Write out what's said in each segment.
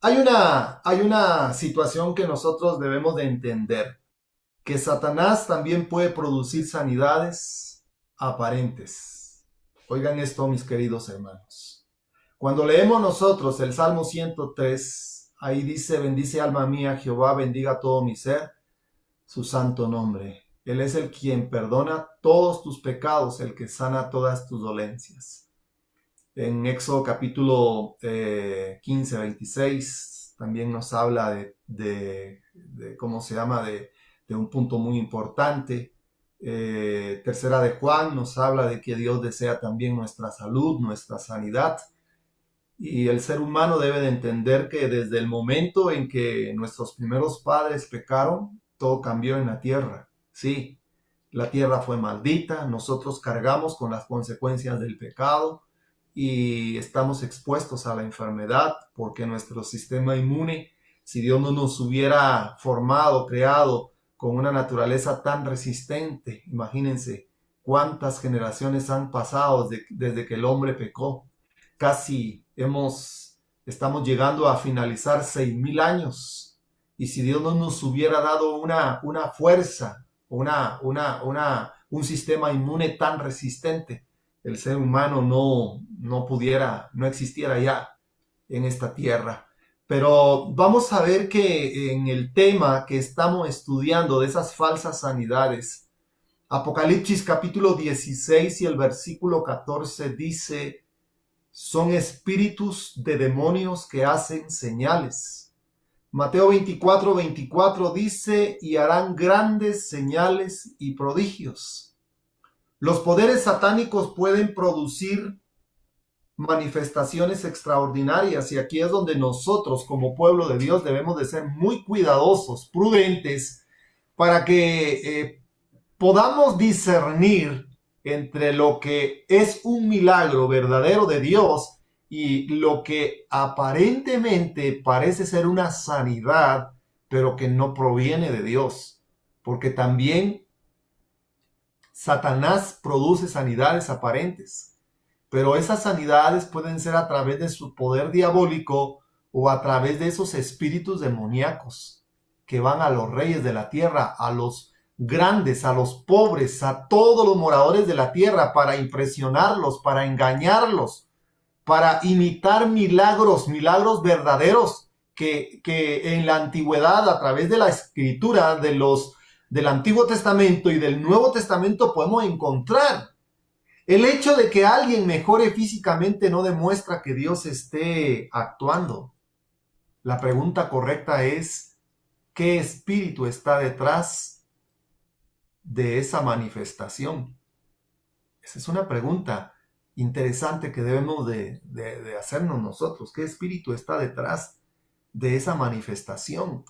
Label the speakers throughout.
Speaker 1: Hay una situación que nosotros debemos de entender, que Satanás también puede producir sanidades aparentes. Oigan esto, mis queridos hermanos. Cuando leemos nosotros el Salmo 103, ahí dice, bendice alma mía Jehová, bendiga todo mi ser, su santo nombre. Él es el quien perdona todos tus pecados, el que sana todas tus dolencias. En Éxodo capítulo 15, 26, también nos habla ¿cómo se llama? De un punto muy importante. Tercera de Juan nos habla de que Dios desea también nuestra salud, nuestra sanidad. Y el ser humano debe de entender que desde el momento en que nuestros primeros padres pecaron, todo cambió en la tierra. Sí, la tierra fue maldita, nosotros cargamos con las consecuencias del pecado y estamos expuestos a la enfermedad porque nuestro sistema inmune, si Dios no nos hubiera formado, creado con una naturaleza tan resistente, imagínense cuántas generaciones han pasado desde que el hombre pecó. Casi estamos llegando a finalizar 6.000 años. Y si Dios no nos hubiera dado una fuerza, un sistema inmune tan resistente, el ser humano no existiera ya en esta tierra. Pero vamos a ver que en el tema que estamos estudiando de esas falsas sanidades, Apocalipsis capítulo 16 y el versículo 14 dice, son espíritus de demonios que hacen señales. Mateo 24, 24 dice, y harán grandes señales y prodigios. Los poderes satánicos pueden producir manifestaciones extraordinarias y aquí es donde nosotros como pueblo de Dios debemos de ser muy cuidadosos, prudentes, para que podamos discernir entre lo que es un milagro verdadero de Dios y lo que aparentemente parece ser una sanidad, pero que no proviene de Dios. Porque también Satanás produce sanidades aparentes, pero esas sanidades pueden ser a través de su poder diabólico o a través de esos espíritus demoníacos que van a los reyes de la tierra, a los grandes, a los pobres, a todos los moradores de la tierra para impresionarlos, para engañarlos, para imitar milagros verdaderos que en la antigüedad, a través de la escritura del Antiguo Testamento y del Nuevo Testamento podemos encontrar. El hecho de que alguien mejore físicamente no demuestra que Dios esté actuando. La pregunta correcta es, ¿qué espíritu está detrás de esa manifestación? Esa es una pregunta interesante que debemos de hacernos nosotros. ¿Qué espíritu está detrás de esa manifestación?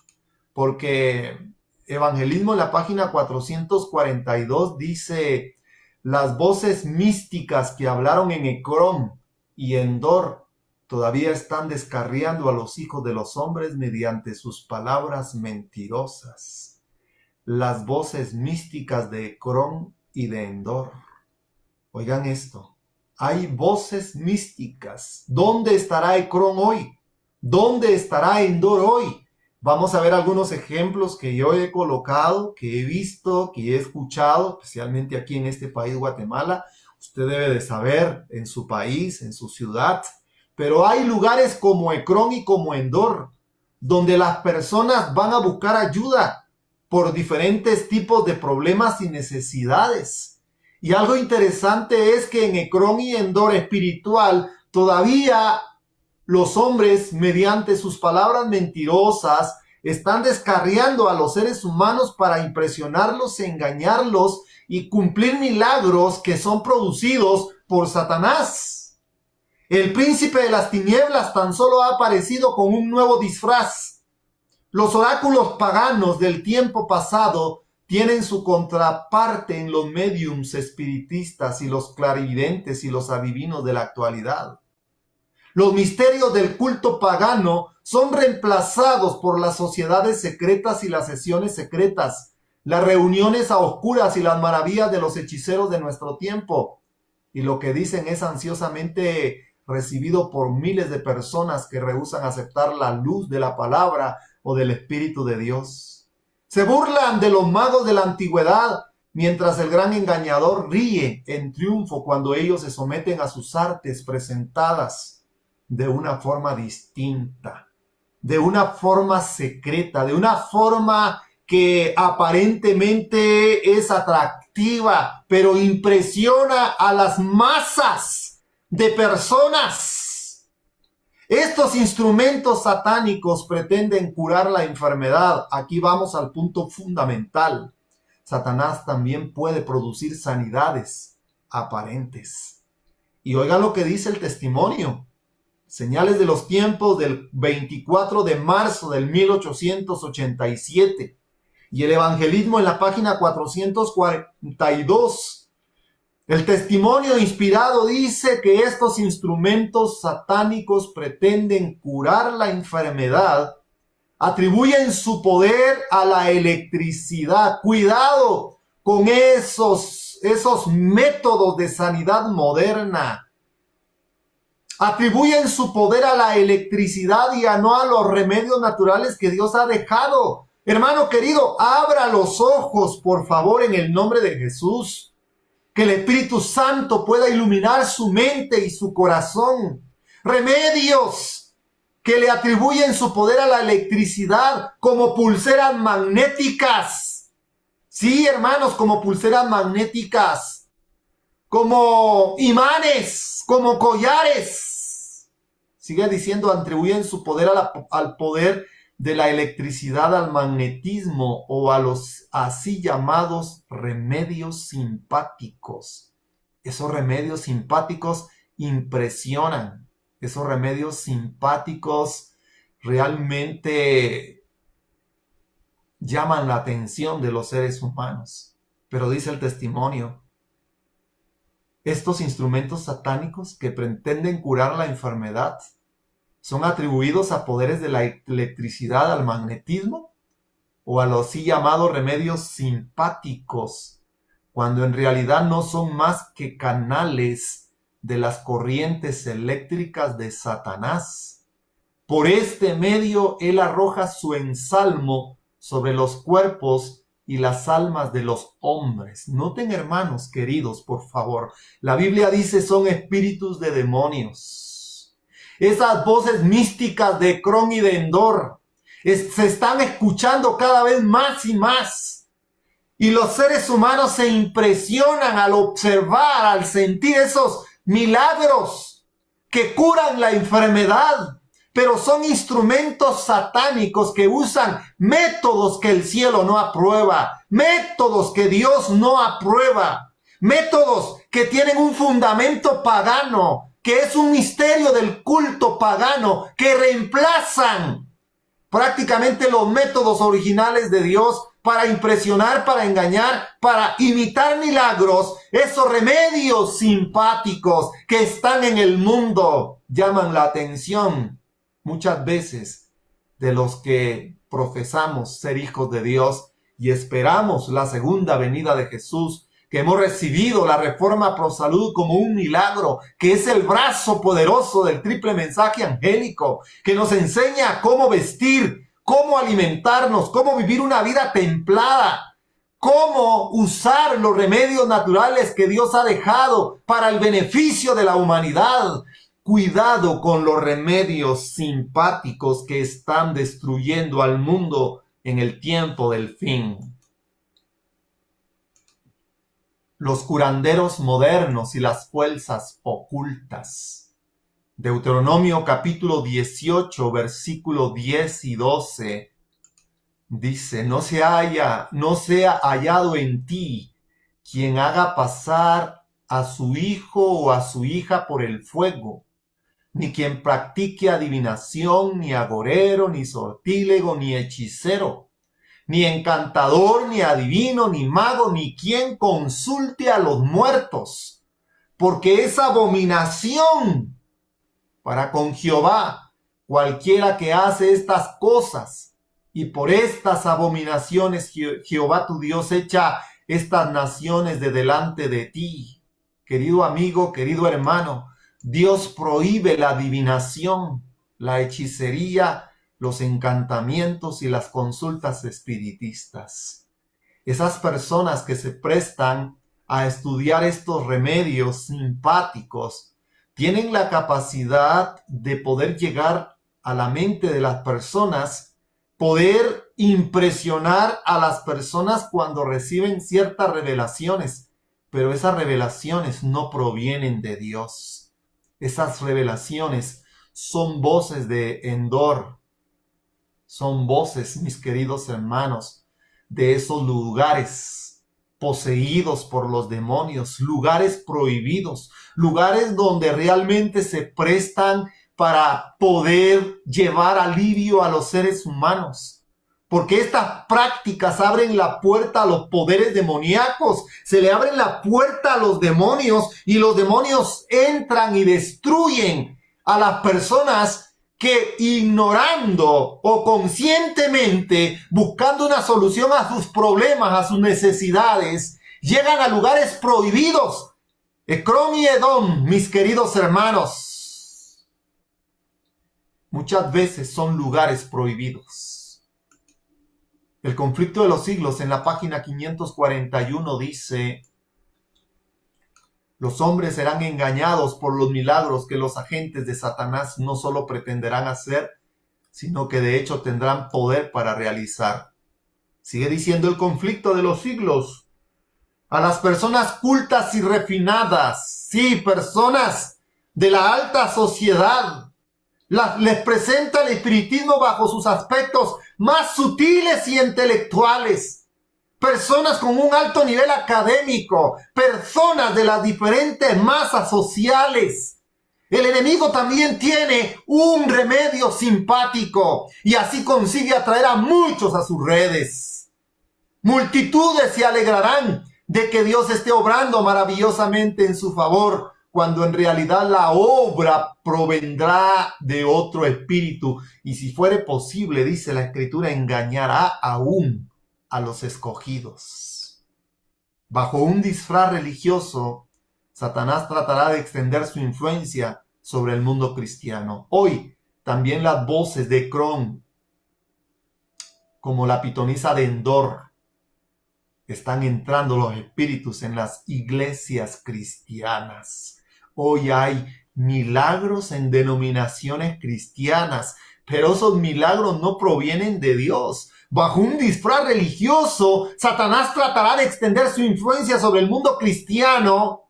Speaker 1: Porque Evangelismo en la página 442 dice, las voces místicas que hablaron en Ecrón y Endor todavía están descarriando a los hijos de los hombres mediante sus palabras mentirosas. Las voces místicas de Ecrón y de Endor. Oigan esto, hay voces místicas. ¿Dónde estará Ecrón hoy? ¿Dónde estará Endor hoy? Vamos a ver algunos ejemplos que yo he colocado, que he visto, que he escuchado, especialmente aquí en este país, Guatemala. Usted debe de saber en su país, en su ciudad. Pero hay lugares como Ecrón y como Endor, donde las personas van a buscar ayuda por diferentes tipos de problemas y necesidades. Y algo interesante es que en Ecrón y Endor espiritual todavía los hombres, mediante sus palabras mentirosas, están descarriando a los seres humanos para impresionarlos, engañarlos y cumplir milagros que son producidos por Satanás. El príncipe de las tinieblas tan solo ha aparecido con un nuevo disfraz. Los oráculos paganos del tiempo pasado tienen su contraparte en los médiums espiritistas y los clarividentes y los adivinos de la actualidad. Los misterios del culto pagano son reemplazados por las sociedades secretas y las sesiones secretas, las reuniones a oscuras y las maravillas de los hechiceros de nuestro tiempo. Y lo que dicen es ansiosamente recibido por miles de personas que rehúsan aceptar la luz de la palabra o del Espíritu de Dios. Se burlan de los magos de la antigüedad, mientras el gran engañador ríe en triunfo cuando ellos se someten a sus artes presentadas de una forma distinta, de una forma secreta, de una forma que aparentemente es atractiva, pero impresiona a las masas de personas. Estos instrumentos satánicos pretenden curar la enfermedad. Aquí vamos al punto fundamental. Satanás también puede producir sanidades aparentes. Y oigan lo que dice el testimonio. Señales de los tiempos del 24 de marzo del 1887. Y el evangelismo en la página 442. El testimonio inspirado dice que estos instrumentos satánicos pretenden curar la enfermedad, atribuyen su poder a la electricidad. Cuidado con esos métodos de sanidad moderna. Atribuyen su poder a la electricidad y no a los remedios naturales que Dios ha dejado. Hermano querido, abra los ojos, por favor, en el nombre de Jesús. Que el Espíritu Santo pueda iluminar su mente y su corazón. Remedios que le atribuyen su poder a la electricidad, como pulseras magnéticas. Sí, hermanos, como pulseras magnéticas, como imanes, como collares. Sigue diciendo, atribuyen su poder al poder de la electricidad, al magnetismo o a los así llamados remedios simpáticos. Esos remedios simpáticos impresionan. Esos remedios simpáticos realmente llaman la atención de los seres humanos. Pero dice el testimonio, estos instrumentos satánicos que pretenden curar la enfermedad son atribuidos a poderes de la electricidad, al magnetismo o a los así llamados remedios simpáticos, cuando en realidad no son más que canales de las corrientes eléctricas de Satanás. Por este medio él arroja su ensalmo sobre los cuerpos y las almas de los hombres. Noten, hermanos queridos, por favor, la Biblia dice son espíritus de demonios. Esas voces místicas de Cron y de Endor se están escuchando cada vez más y más. Y los seres humanos se impresionan al observar, al sentir esos milagros que curan la enfermedad. Pero son instrumentos satánicos que usan métodos que el cielo no aprueba, métodos que Dios no aprueba, métodos que tienen un fundamento pagano, que es un misterio del culto pagano, que reemplazan prácticamente los métodos originales de Dios para impresionar, para engañar, para imitar milagros. Esos remedios simpáticos que están en el mundo llaman la atención muchas veces de los que profesamos ser hijos de Dios y esperamos la segunda venida de Jesús, que hemos recibido la Reforma Pro Salud como un milagro, que es el brazo poderoso del triple mensaje angélico, que nos enseña cómo vestir, cómo alimentarnos, cómo vivir una vida templada, cómo usar los remedios naturales que Dios ha dejado para el beneficio de la humanidad. Cuidado con los remedios simpáticos que están destruyendo al mundo en el tiempo del fin. Los curanderos modernos y las fuerzas ocultas. Deuteronomio capítulo 18, versículo 10 y 12 dice, no sea hallado en ti quien haga pasar a su hijo o a su hija por el fuego, ni quien practique adivinación, ni agorero, ni sortílego, ni hechicero, ni encantador, ni adivino, ni mago, ni quien consulte a los muertos, porque es abominación para con Jehová cualquiera que hace estas cosas, y por estas abominaciones Jehová tu Dios echa estas naciones de delante de ti. Querido amigo, querido hermano, Dios prohíbe la adivinación, la hechicería, los encantamientos y las consultas espiritistas. Esas personas que se prestan a estudiar estos remedios simpáticos tienen la capacidad de poder llegar a la mente de las personas, poder impresionar a las personas cuando reciben ciertas revelaciones, pero esas revelaciones no provienen de Dios. Esas revelaciones son voces de Endor, son voces, mis queridos hermanos, de esos lugares poseídos por los demonios, lugares prohibidos, lugares donde realmente se prestan para poder llevar alivio a los seres humanos. Porque estas prácticas abren la puerta a los poderes demoníacos, se le abren la puerta a los demonios y los demonios entran y destruyen a las personas que ignorando o conscientemente buscando una solución a sus problemas, a sus necesidades, llegan a lugares prohibidos. Ecrón y Edom, mis queridos hermanos, muchas veces son lugares prohibidos. El conflicto de los siglos en la página 541 dice: los hombres serán engañados por los milagros que los agentes de Satanás no solo pretenderán hacer, sino que de hecho tendrán poder para realizar. Sigue diciendo el conflicto de los siglos. A las personas cultas y refinadas, sí, personas de la alta sociedad, les presenta el espiritismo bajo sus aspectos más sutiles y intelectuales. Personas con un alto nivel académico, personas de las diferentes masas sociales. El enemigo también tiene un remedio simpático y así consigue atraer a muchos a sus redes. Multitudes se alegrarán de que Dios esté obrando maravillosamente en su favor, cuando en realidad la obra provendrá de otro espíritu y si fuere posible, dice la Escritura, engañará aún a los escogidos. Bajo un disfraz religioso, Satanás tratará de extender su influencia sobre el mundo cristiano. Hoy, también las voces de Ecrón, como la pitonisa de Endor, están entrando los espíritus en las iglesias cristianas. Hoy hay milagros en denominaciones cristianas, pero esos milagros no provienen de Dios. Bajo un disfraz religioso, Satanás tratará de extender su influencia sobre el mundo cristiano,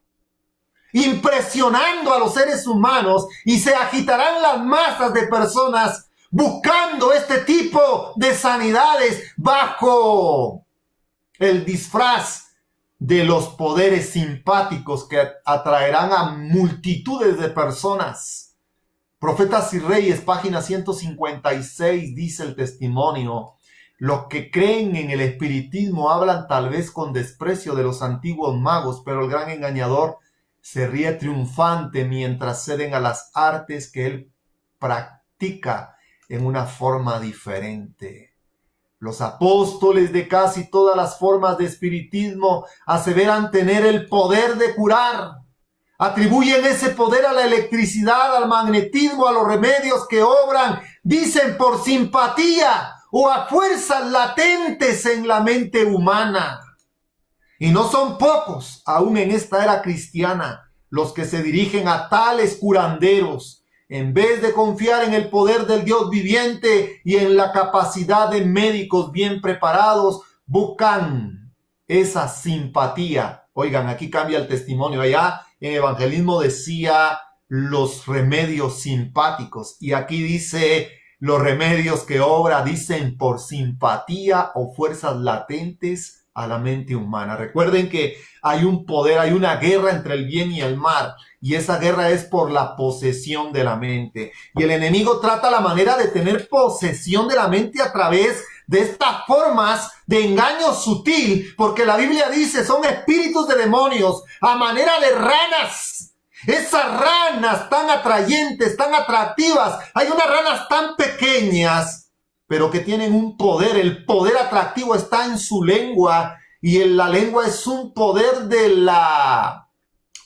Speaker 1: impresionando a los seres humanos, y se agitarán las masas de personas buscando este tipo de sanidades bajo el disfraz de los poderes simpáticos que atraerán a multitudes de personas. Profetas y Reyes, página 156, dice el testimonio: los que creen en el espiritismo hablan tal vez con desprecio de los antiguos magos, pero el gran engañador se ríe triunfante mientras ceden a las artes que él practica en una forma diferente. Los apóstoles de casi todas las formas de espiritismo aseveran tener el poder de curar. Atribuyen ese poder a la electricidad, al magnetismo, a los remedios que obran, dicen, por simpatía o a fuerzas latentes en la mente humana. Y no son pocos, aún en esta era cristiana, los que se dirigen a tales curanderos, en vez de confiar en el poder del Dios viviente y en la capacidad de médicos bien preparados, buscan esa simpatía. Oigan, aquí cambia el testimonio. Allá en Evangelismo decía los remedios simpáticos, y aquí dice los remedios que obra, dicen, por simpatía o fuerzas latentes a la mente humana. Recuerden que hay un poder, hay una guerra entre el bien y el mal, y esa guerra es por la posesión de la mente. Y el enemigo trata la manera de tener posesión de la mente a través de estas formas de engaño sutil, porque la Biblia dice, son espíritus de demonios a manera de ranas. Esas ranas tan atrayentes, tan atractivas, hay unas ranas tan pequeñas, pero que tienen un poder. El poder atractivo está en su lengua, y en la lengua es un poder de la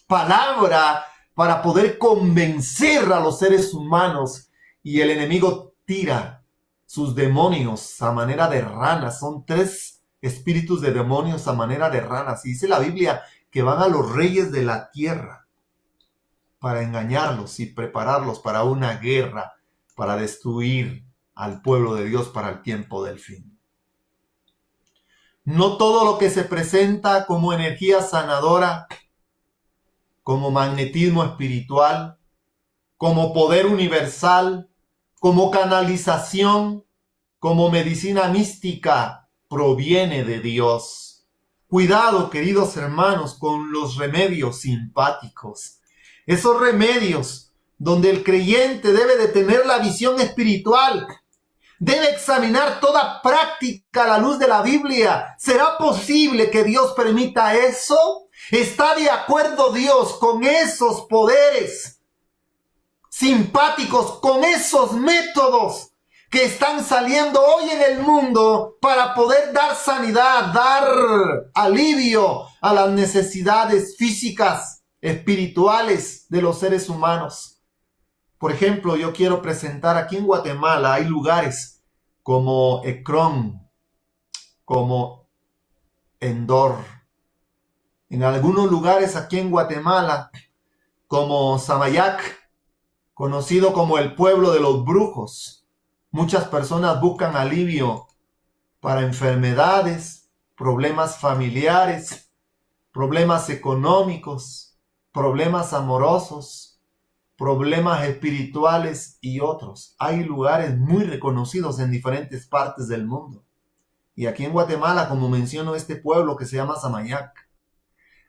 Speaker 1: palabra para poder convencer a los seres humanos, y el enemigo tira sus demonios a manera de ranas. Son 3 espíritus de demonios a manera de ranas. Y dice la Biblia que van a los reyes de la tierra para engañarlos y prepararlos para una guerra, para destruir al pueblo de Dios para el tiempo del fin. No todo lo que se presenta como energía sanadora, como magnetismo espiritual, como poder universal, como canalización, como medicina mística, proviene de Dios. Cuidado, queridos hermanos, con los remedios simpáticos. Esos remedios donde el creyente debe de tener la visión espiritual, debe examinar toda práctica a la luz de la Biblia. ¿Será posible que Dios permita eso? ¿Está de acuerdo Dios con esos poderes simpáticos, con esos métodos que están saliendo hoy en el mundo para poder dar sanidad, dar alivio a las necesidades físicas, espirituales de los seres humanos? Por ejemplo, yo quiero presentar aquí en Guatemala, hay lugares como Ecrón, como Endor. En algunos lugares aquí en Guatemala, como Samayac, conocido como el pueblo de los brujos, muchas personas buscan alivio para enfermedades, problemas familiares, problemas económicos, problemas amorosos, problemas espirituales y otros. Hay lugares muy reconocidos en diferentes partes del mundo. Y aquí en Guatemala, como menciono, este pueblo que se llama Samayac.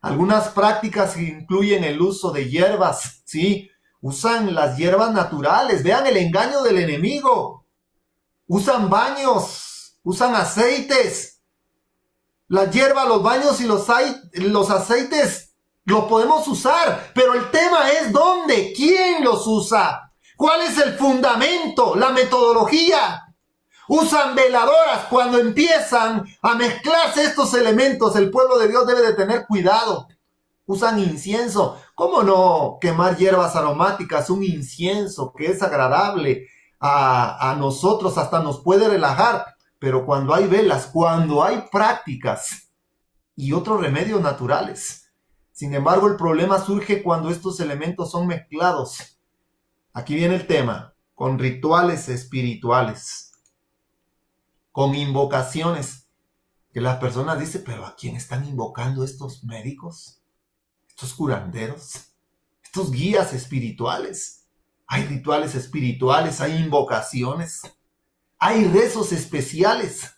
Speaker 1: Algunas prácticas incluyen el uso de hierbas, ¿sí? Usan las hierbas naturales. Vean el engaño del enemigo. Usan baños, usan aceites. Las hierbas, los baños y los aceites los podemos usar, pero el tema es dónde, quién los usa, cuál es el fundamento, la metodología. Usan veladoras. Cuando empiezan a mezclarse estos elementos, el pueblo de Dios debe de tener cuidado. Usan incienso. ¿Cómo no quemar hierbas aromáticas? Un incienso que es agradable a nosotros, hasta nos puede relajar. Pero cuando hay velas, cuando hay prácticas y otros remedios naturales. Sin embargo, el problema surge cuando estos elementos son mezclados. Aquí viene el tema, con rituales espirituales, con invocaciones, que las personas dicen, pero ¿a quién están invocando estos médicos? Estos curanderos, estos guías espirituales. Hay rituales espirituales, hay invocaciones, hay rezos especiales,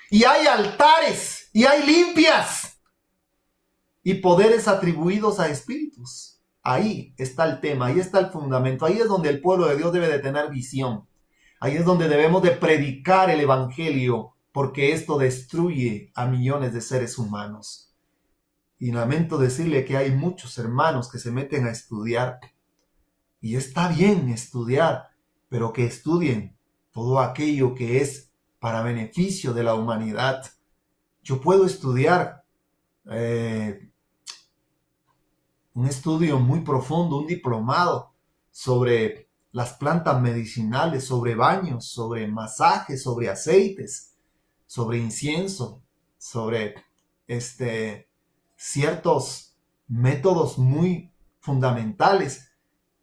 Speaker 1: y hay altares, y hay limpias, y poderes atribuidos a espíritus. Ahí está el tema, ahí está el fundamento, ahí es donde el pueblo de Dios debe de tener visión. Ahí es donde debemos de predicar el evangelio, porque esto destruye a millones de seres humanos. Y lamento decirle que hay muchos hermanos que se meten a estudiar. Y está bien estudiar, pero que estudien todo aquello que es para beneficio de la humanidad. Yo puedo estudiar un estudio muy profundo, un diplomado sobre las plantas medicinales, sobre baños, sobre masajes, sobre aceites, sobre incienso, sobre ciertos métodos muy fundamentales.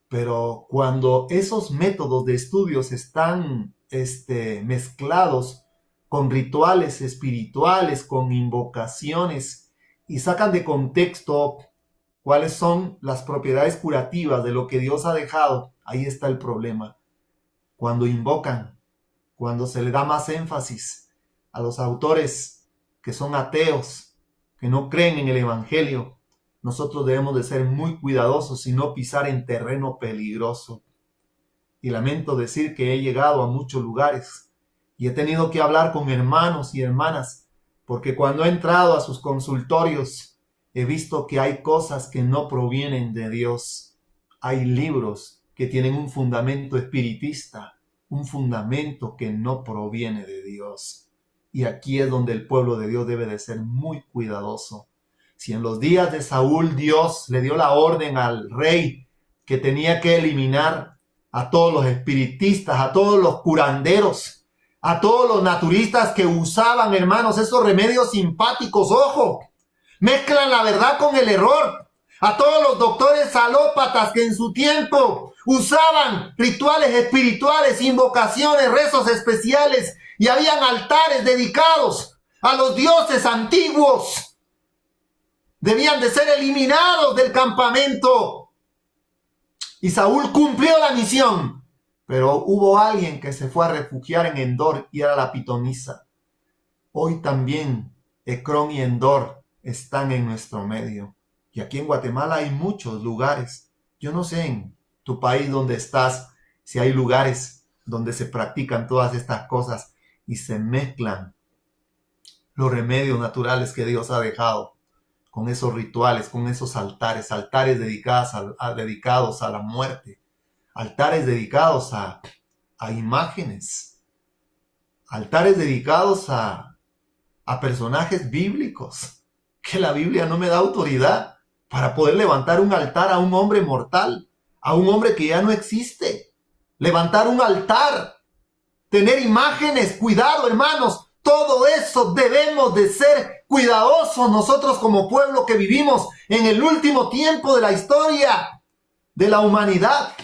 Speaker 1: Pero cuando esos métodos de estudios están mezclados con rituales espirituales, con invocaciones, y sacan de contexto cuáles son las propiedades curativas de lo que Dios ha dejado, ahí está el problema. Cuando invocan, cuando se le da más énfasis a los autores que son ateos, que no creen en el evangelio, nosotros debemos de ser muy cuidadosos y no pisar en terreno peligroso. Y lamento decir que he llegado a muchos lugares y he tenido que hablar con hermanos y hermanas, porque cuando he entrado a sus consultorios he visto que hay cosas que no provienen de Dios. Hay libros que tienen un fundamento espiritista, un fundamento que no proviene de Dios. Y aquí es donde el pueblo de Dios debe de ser muy cuidadoso. Si en los días de Saúl Dios le dio la orden al rey que tenía que eliminar a todos los espiritistas, a todos los curanderos, a todos los naturistas que usaban, hermanos, esos remedios simpáticos. Ojo, mezclan la verdad con el error. A todos los doctores alópatas que en su tiempo usaban rituales espirituales, invocaciones, rezos especiales, y habían altares dedicados a los dioses antiguos. Debían de ser eliminados del campamento. Y Saúl cumplió la misión, pero hubo alguien que se fue a refugiar en Endor y era la pitonisa. Hoy también Ecrón y Endor están en nuestro medio. Y aquí en Guatemala hay muchos lugares. Yo no sé en tu país donde estás si hay lugares donde se practican todas estas cosas y se mezclan los remedios naturales que Dios ha dejado con esos rituales, con esos altares, altares dedicados a la muerte, altares dedicados a imágenes, altares dedicados a personajes bíblicos, que la Biblia no me da autoridad para poder levantar un altar a un hombre mortal, a un hombre que ya no existe. Levantar un altar, tener imágenes, cuidado, hermanos, todo eso debemos de ser cuidadosos nosotros como pueblo que vivimos en el último tiempo de la historia de la humanidad.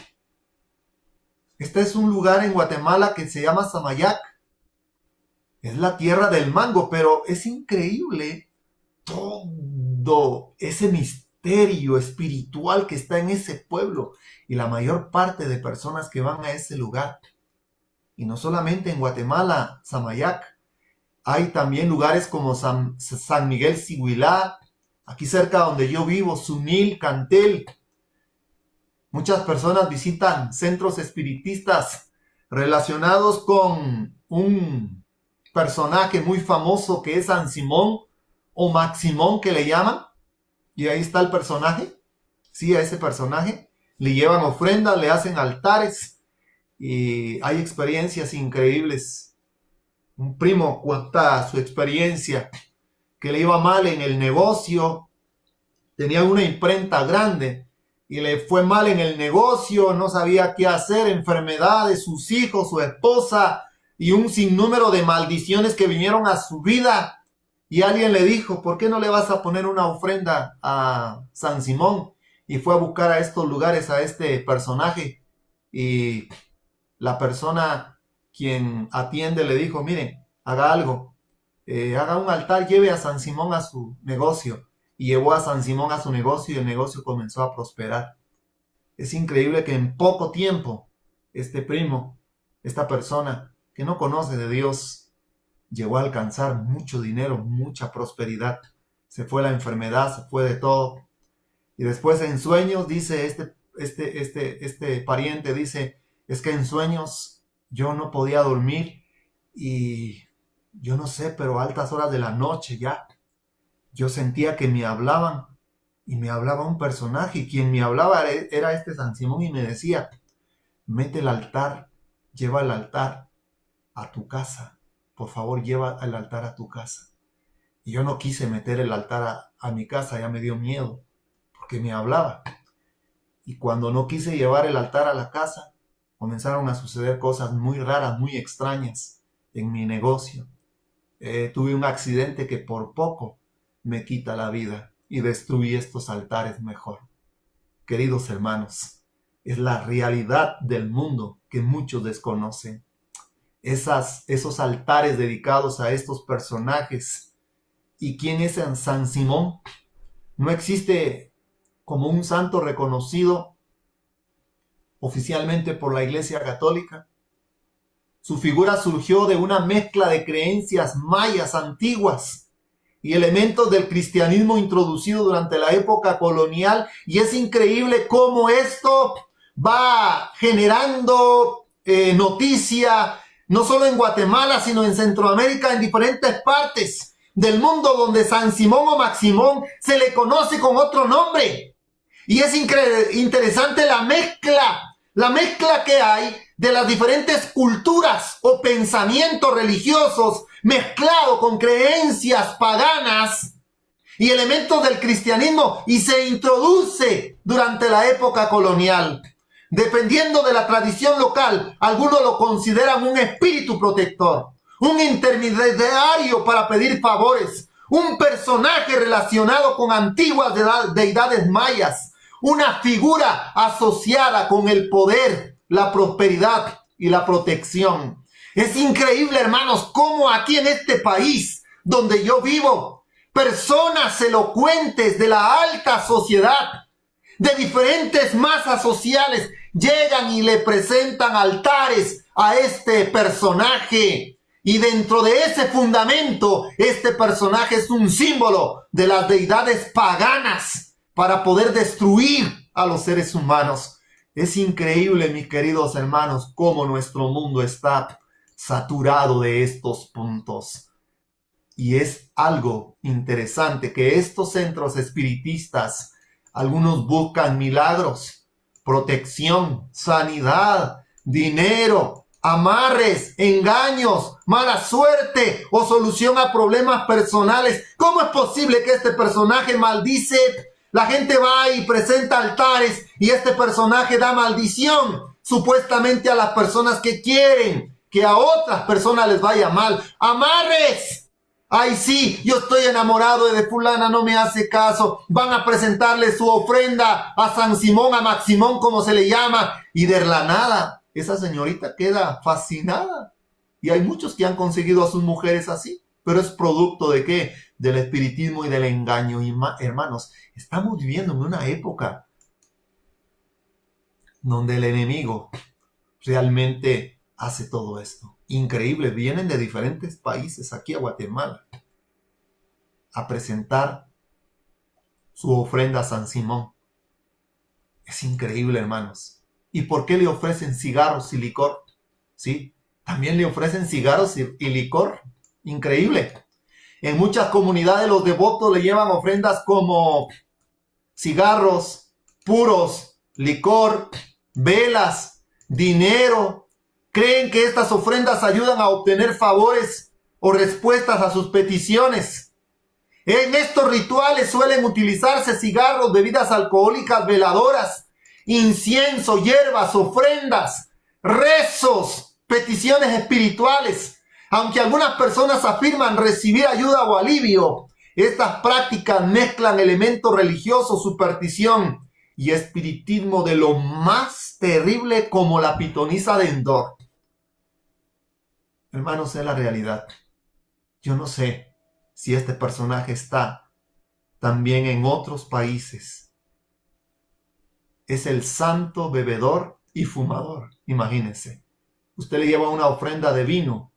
Speaker 1: Este es un lugar en Guatemala que se llama Samayac. Es la tierra del mango, pero es increíble todo ese misterio espiritual que está en ese pueblo y la mayor parte de personas que van a ese lugar. Y no solamente en Guatemala, Samayac, hay también lugares como San Miguel Siguilá, aquí cerca donde yo vivo, Sunil, Cantel. Muchas personas visitan centros espiritistas relacionados con un personaje muy famoso que es San Simón o Maximón, que le llaman. Y ahí está el personaje. Sí, a ese personaje le llevan ofrendas, le hacen altares y hay experiencias increíbles. Un primo cuenta su experiencia, que le iba mal en el negocio, tenía una imprenta grande y le fue mal en el negocio, no sabía qué hacer, enfermedades, sus hijos, su esposa y un sinnúmero de maldiciones que vinieron a su vida. Y alguien le dijo, ¿por qué no le vas a poner una ofrenda a San Simón? Y fue a buscar a estos lugares a este personaje y la persona quien atiende le dijo, miren, haga algo, haga un altar, lleve a San Simón a su negocio. Y llevó a San Simón a su negocio y el negocio comenzó a prosperar. Es increíble que en poco tiempo este primo, esta persona que no conoce de Dios, llegó a alcanzar mucho dinero, mucha prosperidad. Se fue la enfermedad, se fue de todo. Y después en sueños dice este pariente, dice, es que en sueños yo no podía dormir y yo no sé, pero a altas horas de la noche ya, yo sentía que me hablaban y me hablaba un personaje y quien me hablaba era este San Simón y me decía, mete el altar, lleva el altar a tu casa, por favor lleva el altar a tu casa. Y yo no quise meter el altar a mi casa, ya me dio miedo porque me hablaba. Y cuando no quise llevar el altar a la casa, comenzaron a suceder cosas muy raras, muy extrañas en mi negocio. Tuve un accidente que por poco me quita la vida y destruí estos altares mejor. Queridos hermanos, es la realidad del mundo que muchos desconocen. Esos altares dedicados a estos personajes. ¿Y quién es San Simón? No existe como un santo reconocido oficialmente por la Iglesia Católica. Su figura surgió de una mezcla de creencias mayas antiguas y elementos del cristianismo introducido durante la época colonial, y es increíble cómo esto va generando noticia, no solo en Guatemala, sino en Centroamérica, en diferentes partes del mundo donde San Simón o Maximón se le conoce con otro nombre. Y es interesante la mezcla que hay de las diferentes culturas o pensamientos religiosos mezclados con creencias paganas y elementos del cristianismo, y se introduce durante la época colonial. Dependiendo de la tradición local, algunos lo consideran un espíritu protector, un intermediario para pedir favores, un personaje relacionado con antiguas deidades mayas, una figura asociada con el poder, la prosperidad y la protección. Es increíble, hermanos, cómo aquí en este país donde yo vivo, personas elocuentes de la alta sociedad, de diferentes masas sociales, llegan y le presentan altares a este personaje. Y dentro de ese fundamento, este personaje es un símbolo de las deidades paganas para poder destruir a los seres humanos. Es increíble, mis queridos hermanos, cómo nuestro mundo está saturado de estos puntos. Y es algo interesante que estos centros espiritistas, algunos buscan milagros, protección, sanidad, dinero, amarres, engaños, mala suerte o solución a problemas personales. ¿Cómo es posible que este personaje maldice? La gente va y presenta altares y este personaje da maldición, supuestamente a las personas que quieren que a otras personas les vaya mal. ¡Amarres! Ay, sí, yo estoy enamorado de fulana, no me hace caso. Van a presentarle su ofrenda a San Simón, a Maximón, como se le llama. Y de la nada, esa señorita queda fascinada. Y hay muchos que han conseguido a sus mujeres así. Pero es producto ¿de qué? Del espiritismo y del engaño. Y hermanos, estamos viviendo en una época donde el enemigo realmente hace todo esto. Increíble, vienen de diferentes países aquí a Guatemala a presentar su ofrenda a San Simón. Es increíble, hermanos. ¿Y por qué le ofrecen cigarros y licor? Sí, también le ofrecen cigarros y licor. Increíble. En muchas comunidades los devotos le llevan ofrendas como cigarros, puros, licor, velas, dinero. Creen que estas ofrendas ayudan a obtener favores o respuestas a sus peticiones. En estos rituales suelen utilizarse cigarros, bebidas alcohólicas, veladoras, incienso, hierbas, ofrendas, rezos, peticiones espirituales. Aunque algunas personas afirman recibir ayuda o alivio, estas prácticas mezclan elementos religiosos, superstición y espiritismo de lo más terrible, como la pitonisa de Endor. Hermanos, es la realidad. Yo no sé si este personaje está también en otros países. Es el santo bebedor y fumador. Imagínense. Usted le lleva una ofrenda de vino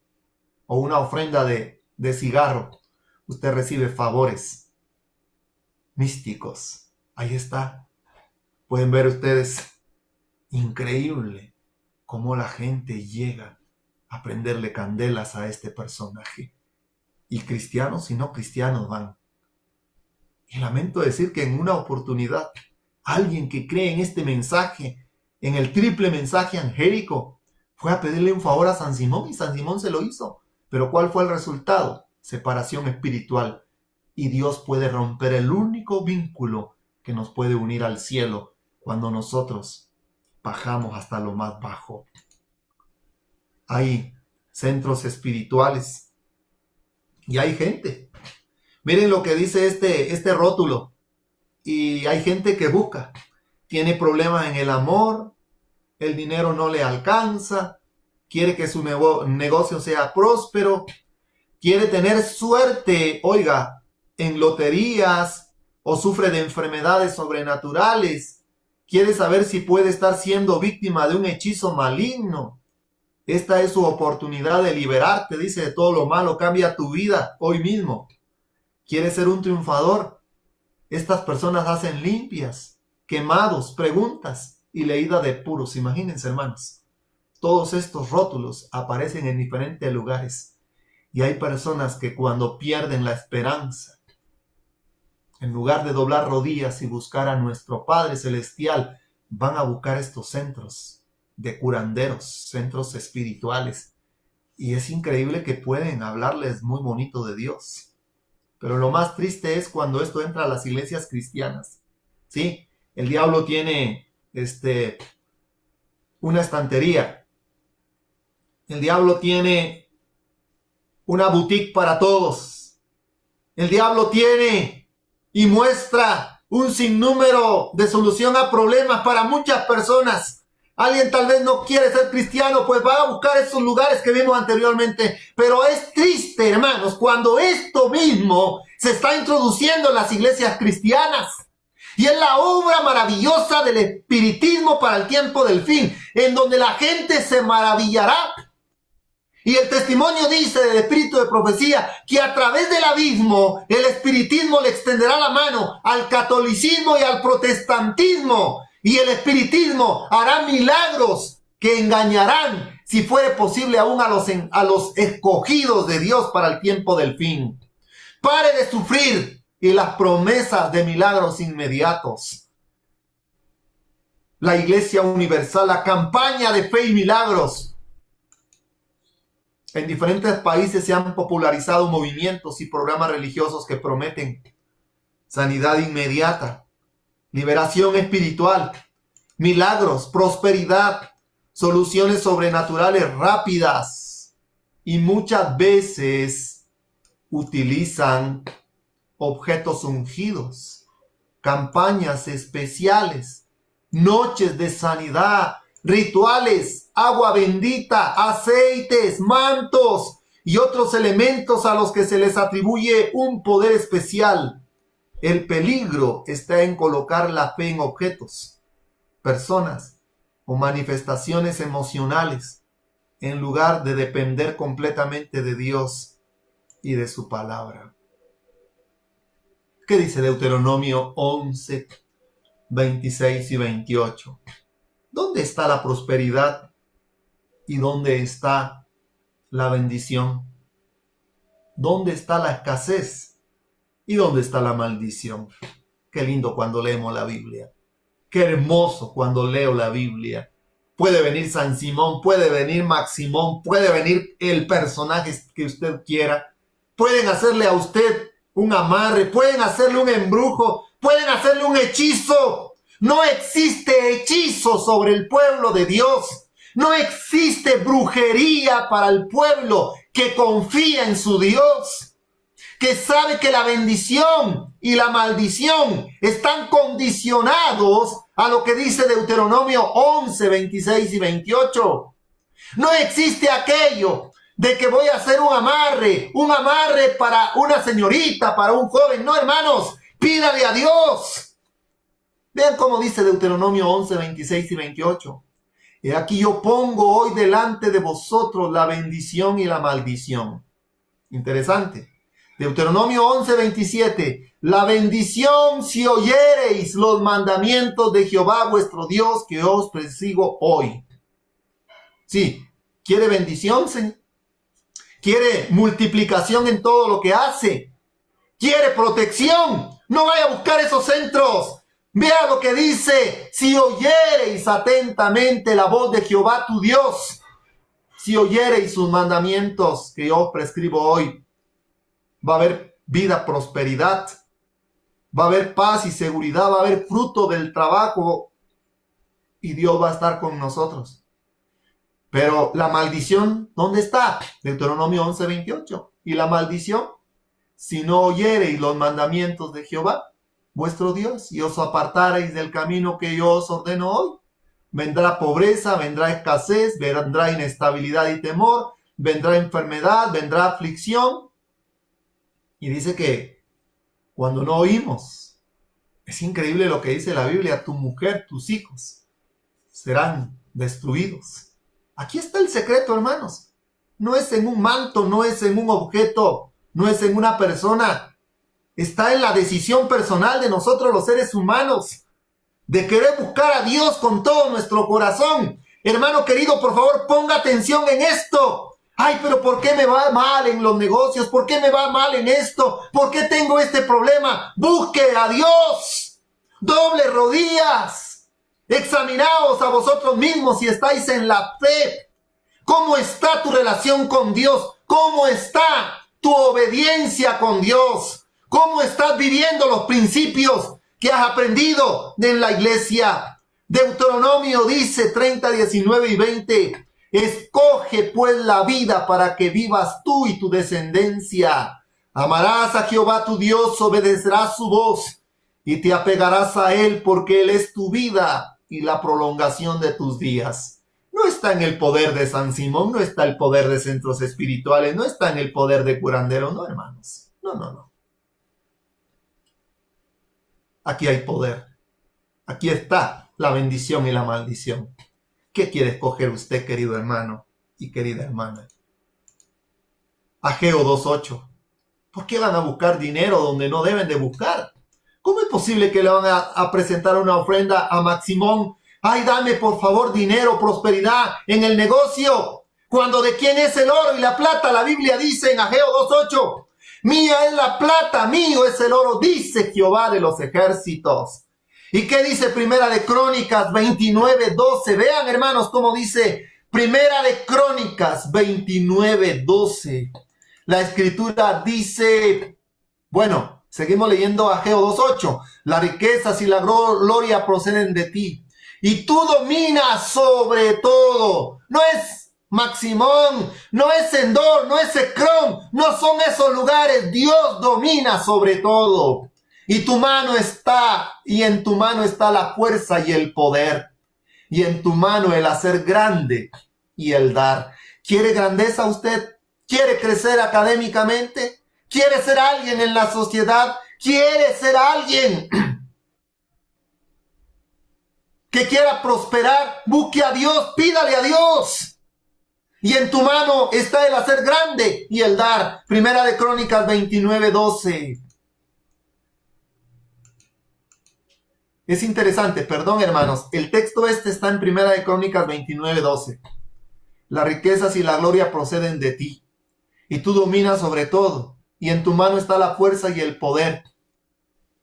Speaker 1: o una ofrenda de cigarro. Usted recibe favores místicos. Ahí está. Pueden ver ustedes. Increíble cómo la gente llega a prenderle candelas a este personaje. Y cristianos y no cristianos van. Y lamento decir que en una oportunidad, alguien que cree en este mensaje, en el triple mensaje angélico, fue a pedirle un favor a San Simón y San Simón se lo hizo. Pero ¿cuál fue el resultado? Separación espiritual. Y Dios puede romper el único vínculo que nos puede unir al cielo cuando nosotros bajamos hasta lo más bajo. Hay centros espirituales y hay gente. Miren lo que dice este rótulo. Y hay gente que busca. Tiene problemas en el amor. El dinero no le alcanza. Quiere que su negocio sea próspero. Quiere tener suerte, oiga, en loterías. O sufre de enfermedades sobrenaturales. Quiere saber si puede estar siendo víctima de un hechizo maligno. Esta es su oportunidad de liberarte, dice, de todo lo malo. Cambia tu vida hoy mismo. ¿Quieres ser un triunfador? Estas personas hacen limpias, quemados, preguntas y leída de puros. Imagínense, hermanos. Todos estos rótulos aparecen en diferentes lugares. Y hay personas que cuando pierden la esperanza, en lugar de doblar rodillas y buscar a nuestro Padre Celestial, van a buscar estos centros de curanderos, centros espirituales. Y es increíble que pueden hablarles muy bonito de Dios. Pero lo más triste es cuando esto entra a las iglesias cristianas. Sí, El diablo tiene una estantería. El diablo tiene una boutique para todos. El diablo tiene y muestra un sinnúmero de solución a problemas para muchas personas. Alguien tal vez no quiere ser cristiano, pues va a buscar esos lugares que vimos anteriormente. Pero es triste, hermanos, cuando esto mismo se está introduciendo en las iglesias cristianas. Y es la obra maravillosa del espiritismo para el tiempo del fin, en donde la gente se maravillará. Y el testimonio dice del espíritu de profecía que a través del abismo el espiritismo le extenderá la mano al catolicismo y al protestantismo. Y el espiritismo hará milagros que engañarán, si fuere posible, aún a los escogidos de Dios para el tiempo del fin. Pare de sufrir y las promesas de milagros inmediatos. La Iglesia Universal, la campaña de fe y milagros. En diferentes países se han popularizado movimientos y programas religiosos que prometen sanidad inmediata, liberación espiritual, milagros, prosperidad, soluciones sobrenaturales rápidas, y muchas veces utilizan objetos ungidos, campañas especiales, noches de sanidad, rituales, agua bendita, aceites, mantos y otros elementos a los que se les atribuye un poder especial. El peligro está en colocar la fe en objetos, personas o manifestaciones emocionales, en lugar de depender completamente de Dios y de su palabra. ¿Qué dice Deuteronomio 11, 26 y 28? ¿Dónde está la prosperidad y dónde está la bendición? ¿Dónde está la escasez y dónde está la maldición? Qué lindo cuando leemos la Biblia. Qué hermoso cuando leo la Biblia. Puede venir San Simón, puede venir Maximón, puede venir el personaje que usted quiera. Pueden hacerle a usted un amarre, pueden hacerle un embrujo, pueden hacerle un hechizo. No existe hechizo sobre el pueblo de Dios. No existe brujería para el pueblo que confía en su Dios, que sabe que la bendición y la maldición están condicionados a lo que dice Deuteronomio 11, 26 y 28. No existe aquello de que voy a hacer un amarre para una señorita, para un joven. No, hermanos, pídale a Dios. Vean cómo dice Deuteronomio 11, 26 y 28. He aquí yo pongo hoy delante de vosotros la bendición y la maldición. Interesante. Deuteronomio 11, 27. La bendición si oyereis los mandamientos de Jehová vuestro Dios que os prescribo hoy. Sí, ¿quiere bendición, Señor? ¿Quiere multiplicación en todo lo que hace? ¿Quiere protección? No vaya a buscar esos centros. Vea lo que dice: si oyereis atentamente la voz de Jehová tu Dios, si oyereis sus mandamientos que yo os prescribo hoy, va a haber vida, prosperidad, va a haber paz y seguridad, va a haber fruto del trabajo y Dios va a estar con nosotros. Pero la maldición, ¿dónde está? Deuteronomio 11, 28. ¿Y la maldición? Si no oyereis los mandamientos de Jehová vuestro Dios y os apartareis del camino que yo os ordeno hoy, vendrá pobreza, vendrá escasez, vendrá inestabilidad y temor, vendrá enfermedad, vendrá aflicción. Y dice que cuando no oímos, es increíble lo que dice la Biblia: tu mujer, tus hijos serán destruidos. Aquí está el secreto, hermanos. No es en un manto, no es en un objeto, no es en una persona. Está en la decisión personal de nosotros los seres humanos, de querer buscar a Dios con todo nuestro corazón. Hermano querido, por favor, ponga atención en esto. Ay, pero ¿por qué me va mal en los negocios? ¿Por qué me va mal en esto? ¿Por qué tengo este problema? Busque a Dios. Doble rodillas. Examinaos a vosotros mismos si estáis en la fe. ¿Cómo está tu relación con Dios? ¿Cómo está tu obediencia con Dios? ¿Cómo estás viviendo los principios que has aprendido en la iglesia. Deuteronomio dice 30, 19 y 20. Escoge pues la vida para que vivas tú y tu descendencia. Amarás a Jehová tu Dios, obedecerás su voz y te apegarás a él, porque él es tu vida y la prolongación de tus días. No está en el poder de San Simón, no está el poder de centros espirituales, no está en el poder de curandero, no, hermanos. No. Aquí hay poder. Aquí está la bendición y la maldición. ¿Qué quiere escoger usted, querido hermano y querida hermana? Ageo 2:8. ¿Por qué van a buscar dinero donde no deben de buscar? ¿Cómo es posible que le van a presentar una ofrenda a Maximón? Ay, dame por favor dinero, prosperidad en el negocio. Cuando de quién es el oro y la plata, la Biblia dice en Ageo 2:8. Mía es la plata, mío es el oro, dice Jehová de los ejércitos. ¿Y qué dice Primera de Crónicas 29:12? Vean, hermanos, cómo dice Primera de Crónicas 29:12. La escritura dice, bueno, seguimos leyendo Ageo 2:8. Las riquezas y la gloria proceden de ti, y tú dominas sobre todo. No es Maximón, no es Endor, no es Ecrón, no son esos lugares. Dios domina sobre todo. Y tu mano está, y en tu mano está la fuerza y el poder. Y en tu mano el hacer grande y el dar. ¿Quiere grandeza usted? ¿Quiere crecer académicamente? ¿Quiere ser alguien en la sociedad? ¿Quiere ser alguien que quiera prosperar? Busque a Dios, pídale a Dios. Y en tu mano está el hacer grande y el dar. Primera de Crónicas 29:12. Es interesante, perdón hermanos, el texto está en Primera de Crónicas 29:12. Las riquezas y la gloria proceden de ti, y tú dominas sobre todo, y en tu mano está la fuerza y el poder,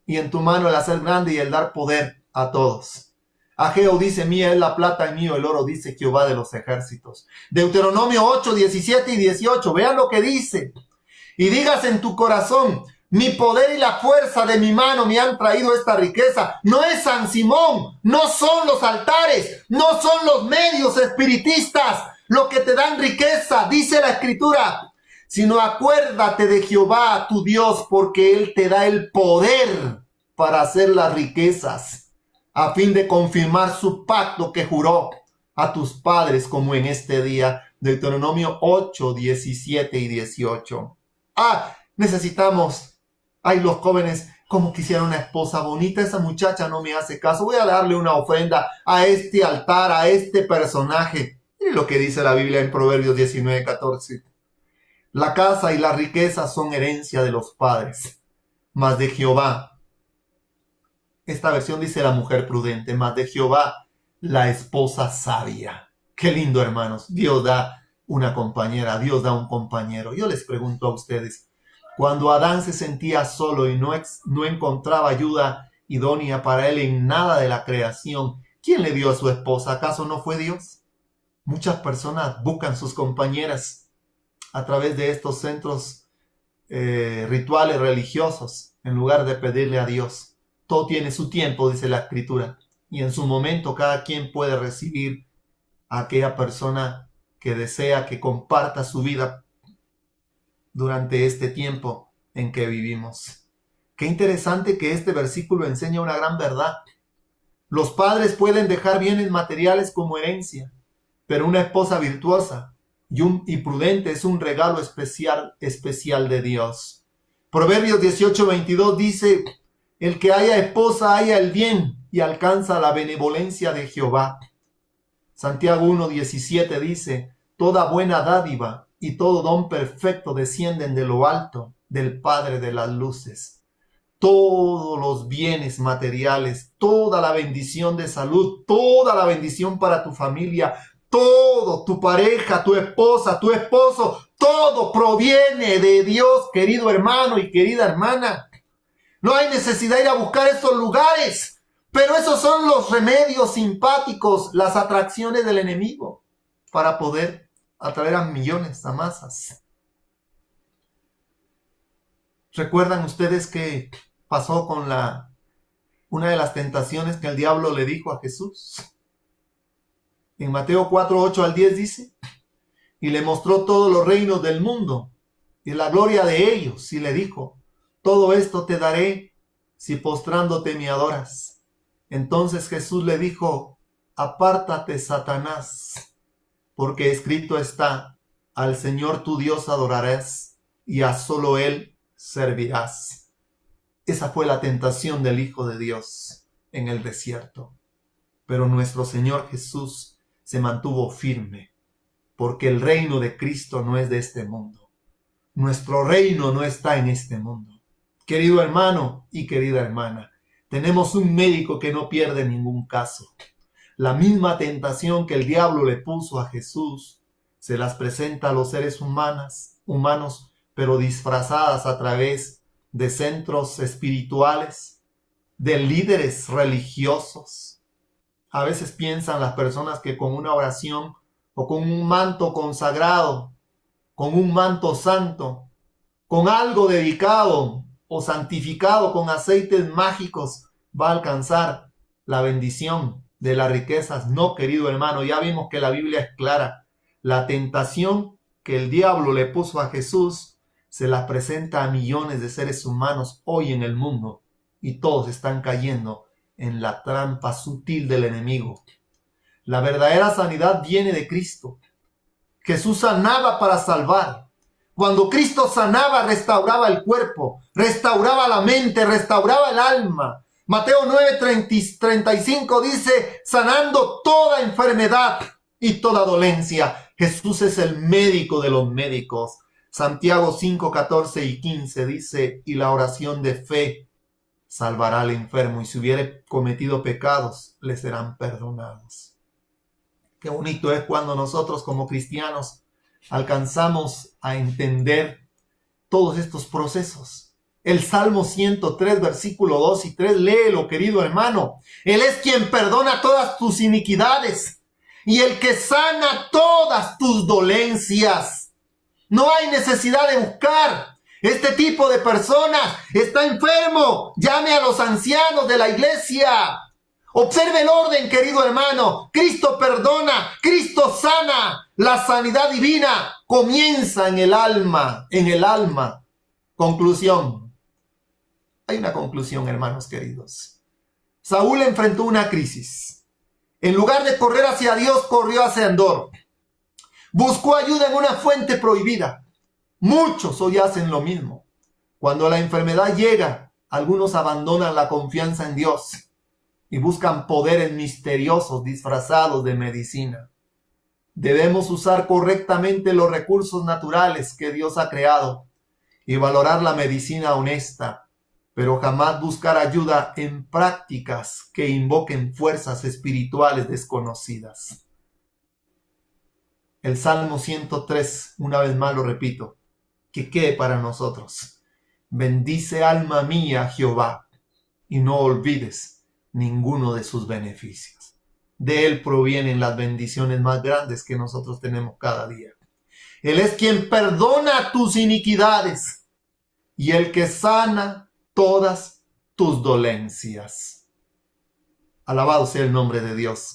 Speaker 1: y en tu mano el hacer grande y el dar poder a todos. Ageo dice, mía es la plata y mío el oro, dice Jehová de los ejércitos. Deuteronomio 8, 17 y 18, vean lo que dice. Y digas en tu corazón, mi poder y la fuerza de mi mano me han traído esta riqueza. No es San Simón, no son los altares, no son los medios espiritistas lo que te dan riqueza, dice la escritura. Sino acuérdate de Jehová tu Dios, porque él te da el poder para hacer las riquezas, a fin de confirmar su pacto que juró a tus padres como en este día. Deuteronomio 8, 17 y 18. Necesitamos, los jóvenes, como quisiera una esposa bonita, esa muchacha no me hace caso, voy a darle una ofrenda a este altar, a este personaje. Y lo que dice la Biblia en Proverbios 19, 14. La casa y la riqueza son herencia de los padres, mas de Jehová. Esta versión dice la mujer prudente, mas de Jehová la esposa sabia. Qué lindo, hermanos. Dios da una compañera, Dios da un compañero. Yo les pregunto a ustedes, cuando Adán se sentía solo y no encontraba ayuda idónea para él en nada de la creación, ¿quién le dio a su esposa? ¿Acaso no fue Dios? Muchas personas buscan sus compañeras a través de estos centros rituales religiosos en lugar de pedirle a Dios. Todo tiene su tiempo, dice la escritura, y en su momento cada quien puede recibir a aquella persona que desea que comparta su vida durante este tiempo en que vivimos. Qué interesante que este versículo enseña una gran verdad. Los padres pueden dejar bienes materiales como herencia, pero una esposa virtuosa y prudente es un regalo especial de Dios. Proverbios 18:22 dice, el que haya esposa haya el bien y alcanza la benevolencia de Jehová. Santiago 1:17 dice, toda buena dádiva y todo don perfecto descienden de lo alto, del Padre de las luces. Todos los bienes materiales, toda la bendición de salud, toda la bendición para tu familia, todo, tu pareja, tu esposa, tu esposo, todo proviene de Dios, querido hermano y querida hermana. No hay necesidad de ir a buscar esos lugares, pero esos son los remedios simpáticos, las atracciones del enemigo para poder atraer a millones, a masas. ¿Recuerdan ustedes qué pasó con una de las tentaciones que el diablo le dijo a Jesús. En Mateo 4, 8 al 10 dice, y le mostró todos los reinos del mundo y la gloria de ellos, y le dijo, todo esto te daré si postrándote me adoras. Entonces Jesús le dijo, apártate, Satanás, porque escrito está, al Señor tu Dios adorarás y a solo Él servirás. Esa fue la tentación del Hijo de Dios en el desierto. Pero nuestro Señor Jesús se mantuvo firme, porque el reino de Cristo no es de este mundo. Nuestro reino no está en este mundo. Querido hermano y querida hermana, tenemos un médico que no pierde ningún caso. La misma tentación que el diablo le puso a Jesús, se las presenta a los seres humanos, pero disfrazadas a través de centros espirituales, de líderes religiosos. A veces piensan las personas que con una oración o con un manto consagrado, con un manto santo, con algo dedicado o santificado con aceites mágicos, va a alcanzar la bendición de las riquezas. No, querido hermano, ya vimos que la Biblia es clara. La tentación que el diablo le puso a Jesús se la presenta a millones de seres humanos hoy en el mundo, y todos están cayendo en la trampa sutil del enemigo. La verdadera sanidad viene de Cristo. Jesús sanaba para salvar. Cuando Cristo sanaba, restauraba el cuerpo, restauraba la mente, restauraba el alma. Mateo 9:35 dice, sanando toda enfermedad y toda dolencia. Jesús es el médico de los médicos. Santiago 5:14 y 15 dice, y la oración de fe salvará al enfermo, y si hubiere cometido pecados, le serán perdonados. Qué bonito es cuando nosotros como cristianos alcanzamos a entender todos estos procesos. El Salmo 103, versículo 2 y 3, léelo, querido hermano. Él es quien perdona todas tus iniquidades y el que sana todas tus dolencias. No hay necesidad de buscar. Este tipo de personas está enfermo. Llame a los ancianos de la iglesia. Observe el orden, querido hermano. Cristo perdona, Cristo sana. La sanidad divina comienza en el alma, Conclusión. Hay una conclusión, hermanos queridos. Saúl enfrentó una crisis. En lugar de correr hacia Dios, corrió hacia Endor. Buscó ayuda en una fuente prohibida. Muchos hoy hacen lo mismo. Cuando la enfermedad llega, algunos abandonan la confianza en Dios y buscan poderes misteriosos disfrazados de medicina. Debemos usar correctamente los recursos naturales que Dios ha creado y valorar la medicina honesta, pero jamás buscar ayuda en prácticas que invoquen fuerzas espirituales desconocidas. El Salmo 103, una vez más lo repito, que quede para nosotros. Bendice alma mía a Jehová y no olvides ninguno de sus beneficios. De Él provienen las bendiciones más grandes que nosotros tenemos cada día. Él es quien perdona tus iniquidades y el que sana todas tus dolencias. Alabado sea el nombre de Dios.